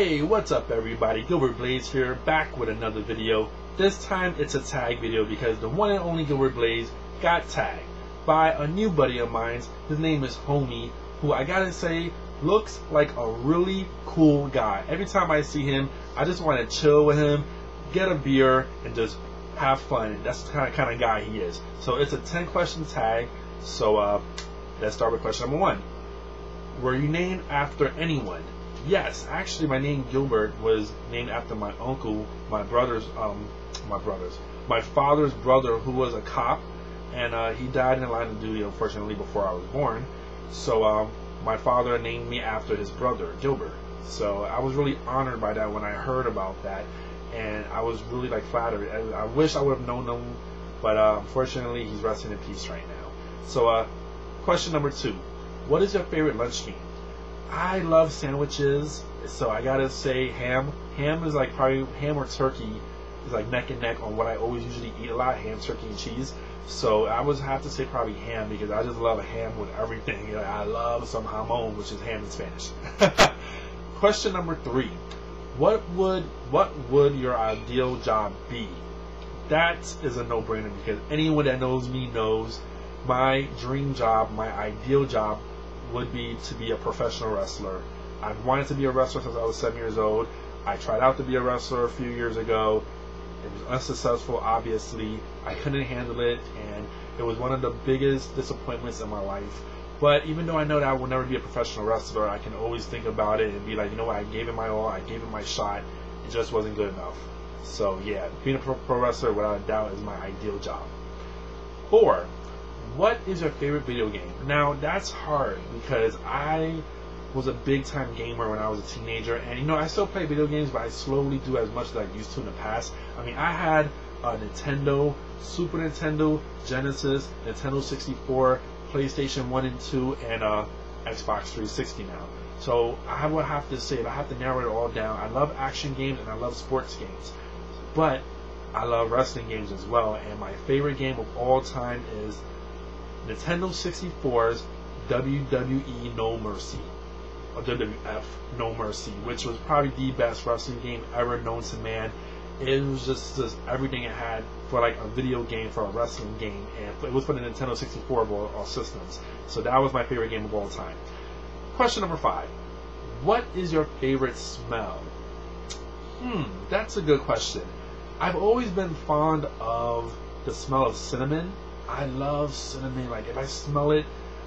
Hey, what's up everybody? Gilbert Blaze here, back with another video. This time it's a tag video because the one and only Gilbert Blaze got tagged by a new buddy of mine. His name is Homey, who I gotta say looks like a really cool guy. Every time I see him, I just want to chill with him, get a beer, and just have fun. That's the kind of guy he is. So it's a 10-question tag. So let's start with question number 1. Were you named after anyone? Yes, actually my name Gilbert was named after my uncle, my father's brother, who was a cop, and he died in the line of duty, unfortunately, before I was born. So my father named me after his brother, Gilbert. So I was really honored by that when I heard about that, and I was really flattered. I wish I would have known him, but unfortunately he's resting in peace right now. So question number 2. What is your favorite lunch game? I love sandwiches, so I gotta say ham. Ham is probably ham or turkey is neck and neck on what I always usually eat a lot: ham, turkey, and cheese. So I would have to say probably ham because I just love a ham with everything. I love some jamon, which is ham in Spanish. Question number 3. What would your ideal job be? That is a no-brainer because anyone that knows me knows my dream job, my ideal job, would be to be a professional wrestler. I've wanted to be a wrestler since I was 7 years old. I tried out to be a wrestler a few years ago. It was unsuccessful, obviously. I couldn't handle it, and it was one of the biggest disappointments in my life. But even though I know that I will never be a professional wrestler, I can always think about it and be like, you know what, I gave it my all, I gave it my shot. It just wasn't good enough. So yeah, being a pro wrestler without a doubt is my ideal job. 4. What is your favorite video game? Now that's hard because I was a big time gamer when I was a teenager, and I still play video games, but I slowly do as much as I used to in the past. I mean, I had a Nintendo, Super Nintendo, Genesis, Nintendo 64, PlayStation 1 and 2, and Xbox 360 now. So I would have to say, if I have to narrow it all down, I love action games and I love sports games, but I love wrestling games as well. And my favorite game of all time is Nintendo 64's WWE No Mercy, or WWF No Mercy, which was probably the best wrestling game ever known to man. It was just everything it had for a video game, for a wrestling game, and it was for the Nintendo 64 of all systems. So that was my favorite game of all time. Question number 5. What is your favorite smell? That's a good question. I've always been fond of the smell of cinnamon. I love cinnamon. If I smell it,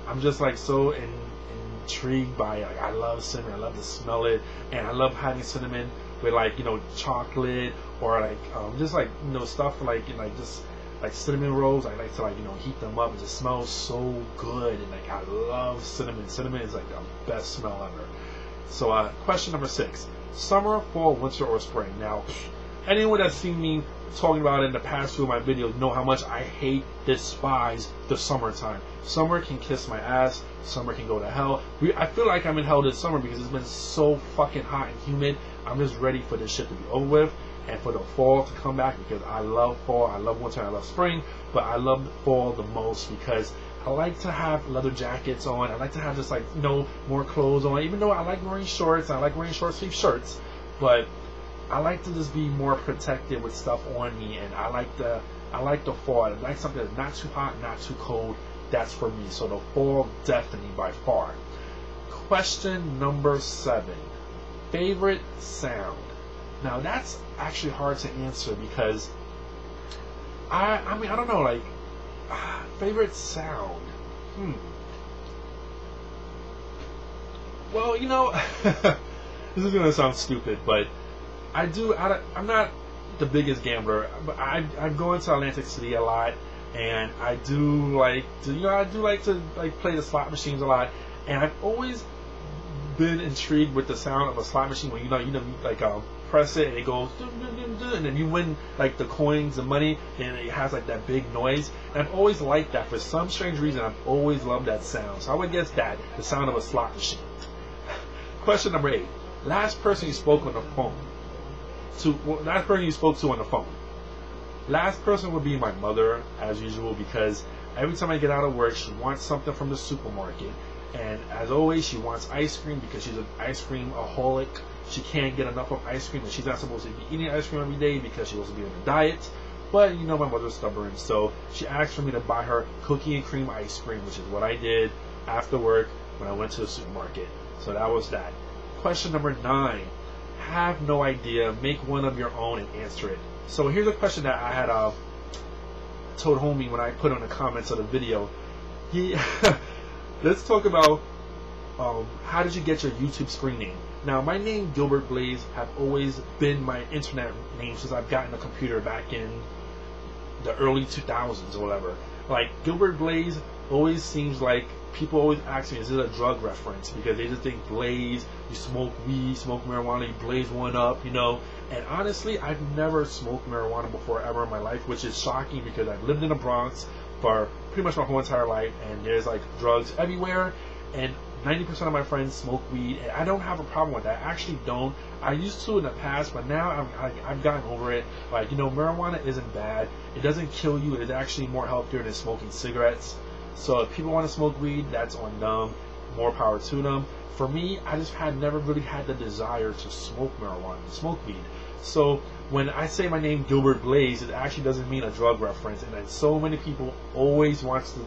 I'm just so intrigued by it. I love cinnamon. I love to smell it, and I love having cinnamon with chocolate or just stuff just cinnamon rolls. I like to heat them up. It just smells so good, and I love cinnamon. Cinnamon is the best smell ever. So question number 6. Summer, fall, winter, or spring? Now, anyone that's seen me talking about it in the past few of my videos know how much I despise the summertime. Summer can kiss my ass. Summer can go to hell. I feel like I'm in hell this summer because it's been so fucking hot and humid. I'm just ready for this shit to be over with and for the fall to come back because I love fall, I love winter, I love spring, but I love fall the most because I like to have leather jackets on. I like to have just more clothes on. Even though I like wearing shorts, I like wearing short sleeve shirts, but I like to just be more protected with stuff on me, and I like the fall. I like something that's not too hot, not too cold. That's for me. So the fall, definitely by far. Question number 7. Favorite sound. Now that's actually hard to answer because I don't know, favorite sound. Well, this is gonna sound stupid, but I'm not the biggest gambler, but I go into Atlantic City a lot, and I do like to play the slot machines a lot, and I've always been intrigued with the sound of a slot machine when you press it and it goes dun, dun, dun, dun, and then you win the coins, the money, and it has that big noise. And I've always liked that for some strange reason. I've always loved that sound. So I would guess that the sound of a slot machine. Question number 8. Last person you spoke on the phone. Last person you spoke to on the phone. Last person would be my mother, as usual, because every time I get out of work, she wants something from the supermarket, And as always, she wants ice cream because she's an ice cream aholic. she can't get enough of ice cream, and she's not supposed to be eating ice cream every day because she's supposed to be on a diet. But you know, my mother's stubborn, so she asked for me to buy her cookie and cream ice cream, which is what I did after work when I went to the supermarket. So that was that. Question number 9. Have no idea. Make one of your own and answer it. So here's a question that I had told Homey when I put on the comments of the video. Let's talk about how did you get your YouTube screen name? Now, my name, Gilbert Blaze, have always been my internet name since I've gotten a computer back in the early 2000s or whatever. Like, Gilbert Blaze always seems like people always ask me, is it a drug reference? Because they just think blaze, you smoke weed, smoke marijuana, you blaze one up, you know. And honestly, I've never smoked marijuana before ever in my life, which is shocking because I've lived in the Bronx for pretty much my whole entire life, and there's like drugs everywhere, and 90% of my friends smoke weed, and I don't have a problem with that. I actually don't. I used to in the past, but now I've gotten over it. Like, you know, marijuana isn't bad. It doesn't kill you. It's actually more healthier than smoking cigarettes. So if people want to smoke weed, that's on them. More power to them. For me, I just never really had the desire to smoke marijuana, smoke weed. So when I say my name Gilbert Blaze, it actually doesn't mean a drug reference. And then so many people always wants to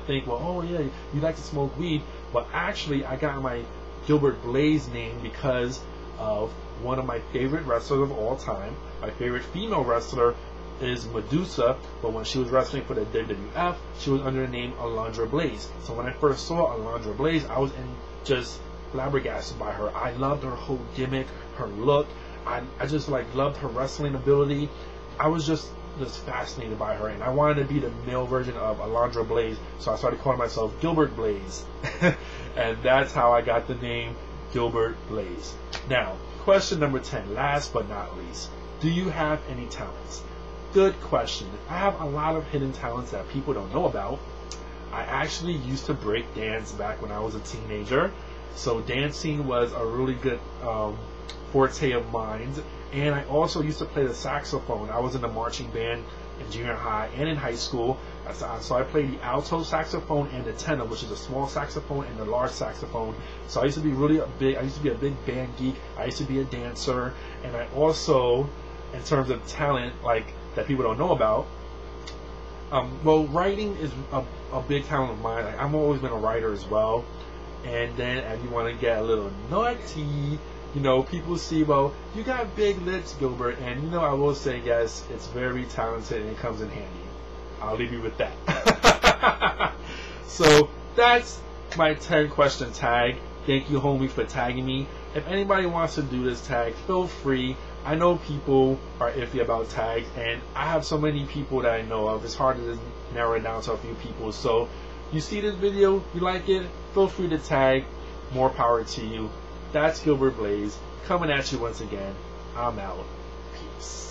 think, well, oh yeah, you like to smoke weed. But actually, I got my Gilbert Blaze name because of one of my favorite wrestlers of all time. My favorite female wrestler is Medusa, but when she was wrestling for the WWF, she was under the name Alundra Blaze. So when I first saw Alundra Blaze, I was just flabbergasted by her. I loved her whole gimmick, her look. I just loved her wrestling ability. I was just fascinated by her, and I wanted to be the male version of Alundra Blaze, so I started calling myself Gilbert Blaze. And that's how I got the name Gilbert Blaze. Now, question number 10, last but not least. Do you have any talents? Good question. I have a lot of hidden talents that people don't know about. I actually used to break dance back when I was a teenager, so dancing was a really good forte of mine. And I also used to play the saxophone. I was in the marching band in junior high and in high school. So I played the alto saxophone and the tenor, which is a small saxophone and the large saxophone. So I used to be a big band geek. I used to be a dancer. And I also, in terms of talent, like, that people don't know about, well, writing is a big talent of mine. Like, I've always been a writer as well. And then if you want to get a little naughty, you know, people see, well, you got big lips, Gilbert, and you know, I will say, yes, it's very talented and it comes in handy. I'll leave you with that. So that's my 10-question tag. Thank you, Homey, for tagging me. If anybody wants to do this tag, feel free. I know people are iffy about tags, and I have so many people that I know of. It's hard to just narrow it down to a few people. So you see this video, you like it, feel free to tag. More power to you. That's Gilbert Blaze coming at you once again. I'm out. Peace.